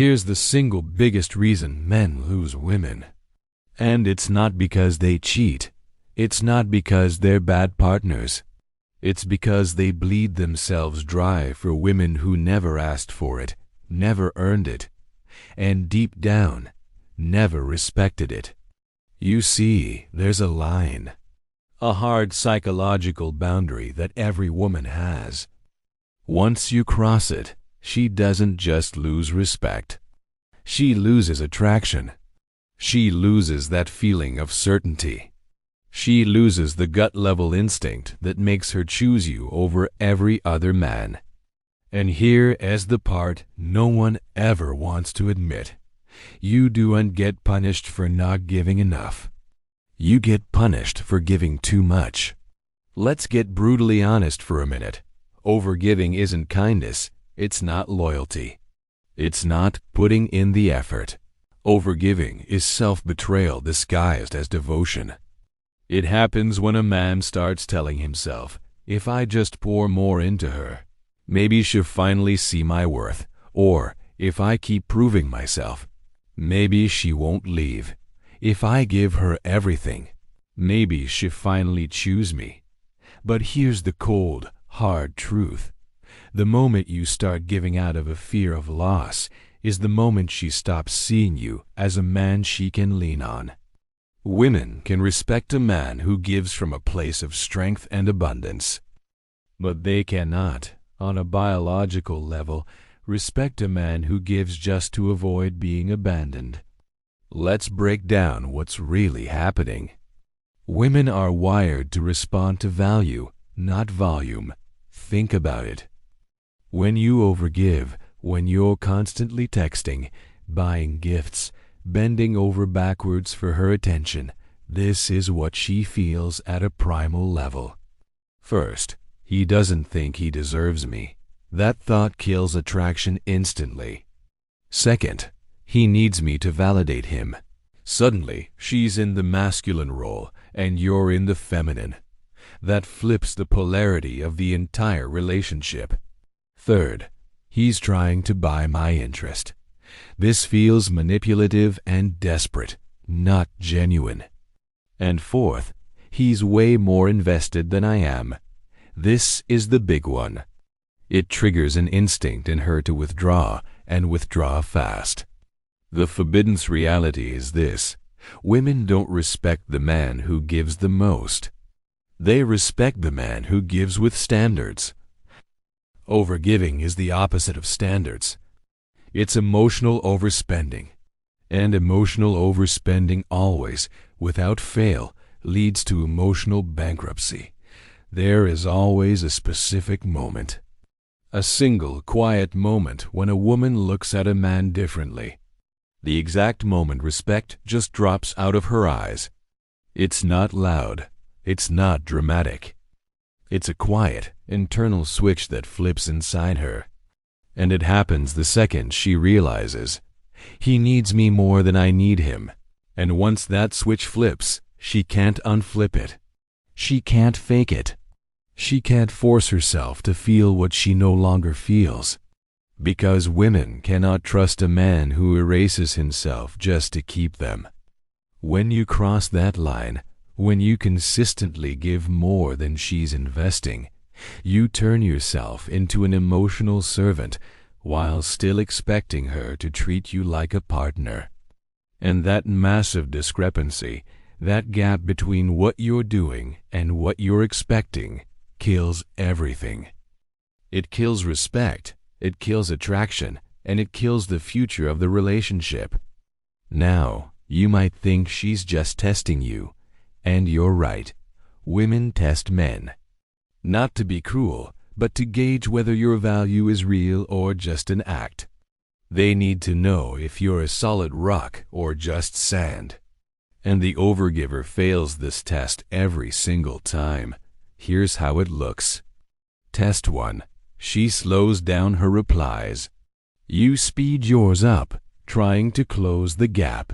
Here's the single biggest reason men lose women. And it's not because they cheat. It's not because they're bad partners. It's because they bleed themselves dry for women who never asked for it, never earned it, and deep down, never respected it. You see, there's a line, a hard psychological boundary that every woman has. Once you cross it, she doesn't just lose respect. She loses attraction. She loses that feeling of certainty. She loses the gut-level instinct that makes her choose you over every other man. And here is the part no one ever wants to admit. You don't get punished for not giving enough. You get punished for giving too much. Let's get brutally honest for a minute. Overgiving isn't kindness. It's not loyalty. It's not putting in the effort. Overgiving is self-betrayal disguised as devotion. It happens when a man starts telling himself, if I just pour more into her, maybe she'll finally see my worth, or if I keep proving myself, maybe she won't leave. If I give her everything, maybe she'll finally choose me. But here's the cold, hard truth. The moment you start giving out of a fear of loss is the moment she stops seeing you as a man she can lean on. Women can respect a man who gives from a place of strength and abundance. But they cannot, on a biological level, respect a man who gives just to avoid being abandoned. Let's break down what's really happening. Women are wired to respond to value, not volume. Think about it. When you overgive, when you're constantly texting, buying gifts, bending over backwards for her attention, this is what she feels at a primal level. First, he doesn't think he deserves me. That thought kills attraction instantly. Second, he needs me to validate him. Suddenly, she's in the masculine role and you're in the feminine. That flips the polarity of the entire relationship. Third, he's trying to buy my interest. This feels manipulative and desperate, not genuine. And fourth, he's way more invested than I am. This is the big one. It triggers an instinct in her to withdraw, and withdraw fast. The forbidden reality is this: women don't respect the man who gives the most. They respect the man who gives with standards. Overgiving is the opposite of standards. It's emotional overspending. And emotional overspending always, without fail, leads to emotional bankruptcy. There is always a specific moment. A single, quiet moment when a woman looks at a man differently. The exact moment respect just drops out of her eyes. It's not loud. It's not dramatic. It's a quiet, internal switch that flips inside her. And it happens the second she realizes, he needs me more than I need him. And once that switch flips, she can't unflip it. She can't fake it. She can't force herself to feel what she no longer feels. Because women cannot trust a man who erases himself just to keep them. When you cross that line, when you consistently give more than she's investing, you turn yourself into an emotional servant while still expecting her to treat you like a partner. And that massive discrepancy, that gap between what you're doing and what you're expecting, kills everything. It kills respect, it kills attraction, and it kills the future of the relationship. Now, you might think she's just testing you, and you're right. Women test men. Not to be cruel, but to gauge whether your value is real or just an act. They need to know if you're a solid rock or just sand. And the overgiver fails this test every single time. Here's how it looks. Test 1. She slows down her replies. You speed yours up, trying to close the gap.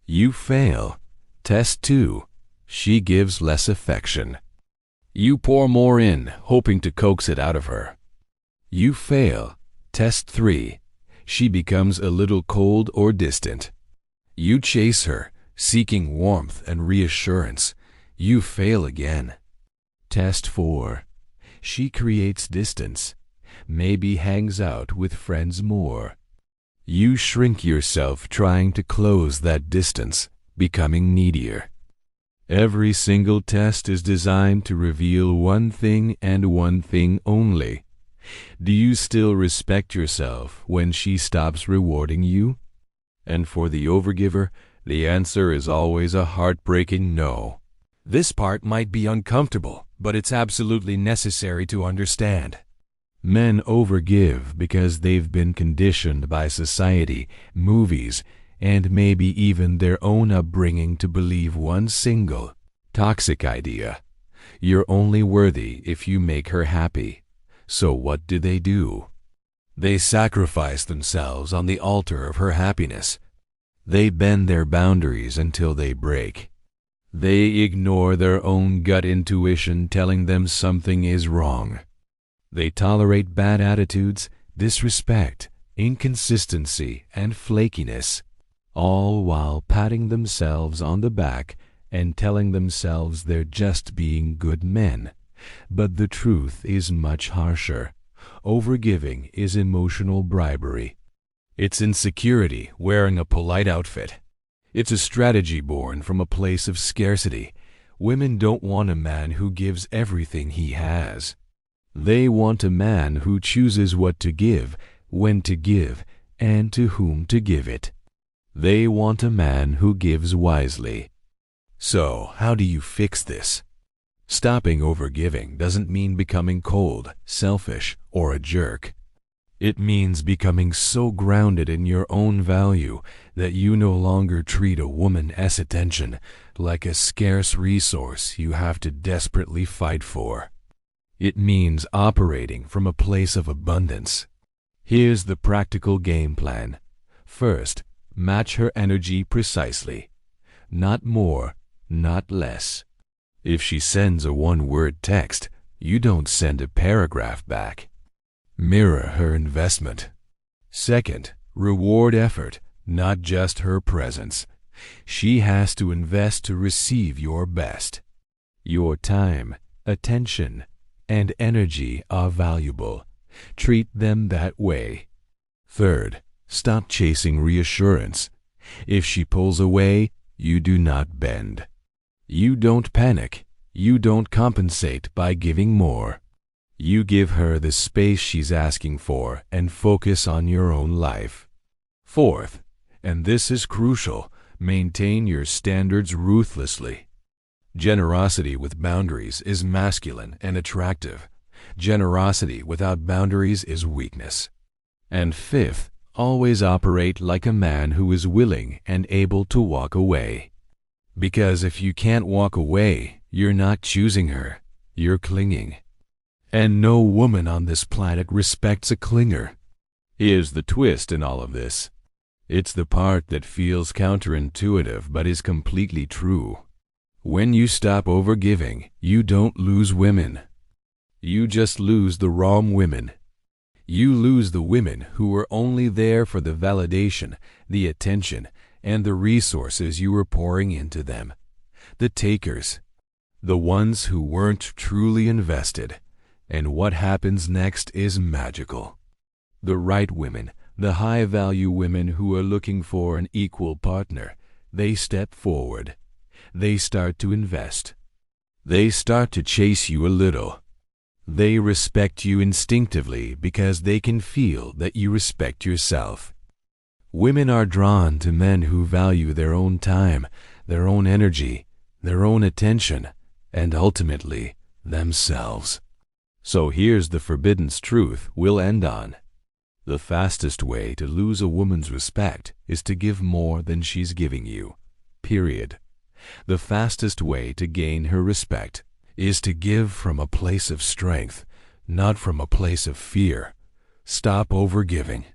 You fail. Test 2. She gives less affection. You pour more in, hoping to coax it out of her. You fail. Test 3. she becomes a little cold or distant. You chase her, seeking warmth and reassurance. You fail again. Test 4. She creates distance, maybe hangs out with friends more. You shrink yourself trying to close that distance, becoming needier. Every single test is designed to reveal one thing and one thing only. Do you still respect yourself when she stops rewarding you? And for the overgiver, the answer is always a heartbreaking no. This part might be uncomfortable, but it's absolutely necessary to understand. Men overgive because they've been conditioned by society, movies, and maybe even their own upbringing to believe one single, toxic idea. You're only worthy if you make her happy. So what do? They sacrifice themselves on the altar of her happiness. They bend their boundaries until they break. They ignore their own gut intuition telling them something is wrong. They tolerate bad attitudes, disrespect, inconsistency, and flakiness, all while patting themselves on the back and telling themselves they're just being good men. But the truth is much harsher. Overgiving is emotional bribery. It's insecurity wearing a polite outfit. It's a strategy born from a place of scarcity. Women don't want a man who gives everything he has. They want a man who chooses what to give, when to give, and to whom to give it. They want a man who gives wisely. So, how do you fix this? Stopping overgiving doesn't mean becoming cold, selfish, or a jerk. It means becoming so grounded in your own value that you no longer treat a woman's attention like a scarce resource you have to desperately fight for. It means operating from a place of abundance. Here's the practical game plan. First, match her energy precisely. Not more, not less. If she sends a one-word text, you don't send a paragraph back. Mirror her investment. Second, reward effort, not just her presence. She has to invest to receive your best. Your time, attention, and energy are valuable. Treat them that way. Third, stop chasing reassurance. If she pulls away, you do not bend. You don't panic. You don't compensate by giving more. You give her the space she's asking for and focus on your own life. Fourth, and this is crucial, maintain your standards ruthlessly. Generosity with boundaries is masculine and attractive. Generosity without boundaries is weakness. And fifth, always operate like a man who is willing and able to walk away. Because if you can't walk away, you're not choosing her, you're clinging. And no woman on this planet respects a clinger. Here's the twist in all of this. It's the part that feels counterintuitive but is completely true. When you stop overgiving, you don't lose women. You just lose the wrong women. You lose the women who were only there for the validation, the attention, and the resources you were pouring into them. The takers. The ones who weren't truly invested. And what happens next is magical. The right women, the high-value women who are looking for an equal partner, they step forward. They start to invest. They start to chase you a little. They respect you instinctively because they can feel that you respect yourself. Women are drawn to men who value their own time, their own energy, their own attention, and ultimately, themselves. So here's the forbidden truth we'll end on. The fastest way to lose a woman's respect is to give more than she's giving you. Period. The fastest way to gain her respect is to give from a place of strength, not from a place of fear. Stop overgiving.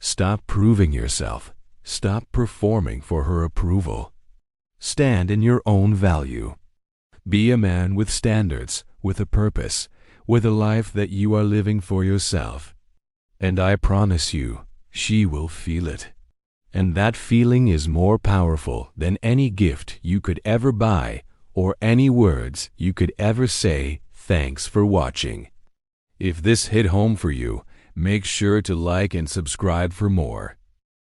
Stop proving yourself. Stop performing for her approval. Stand in your own value. Be a man with standards, with a purpose, with a life that you are living for yourself. And I promise you, she will feel it. And that feeling is more powerful than any gift you could ever buy or any words you could ever say. Thanks for watching. If this hit home for you, make sure to like and subscribe for more.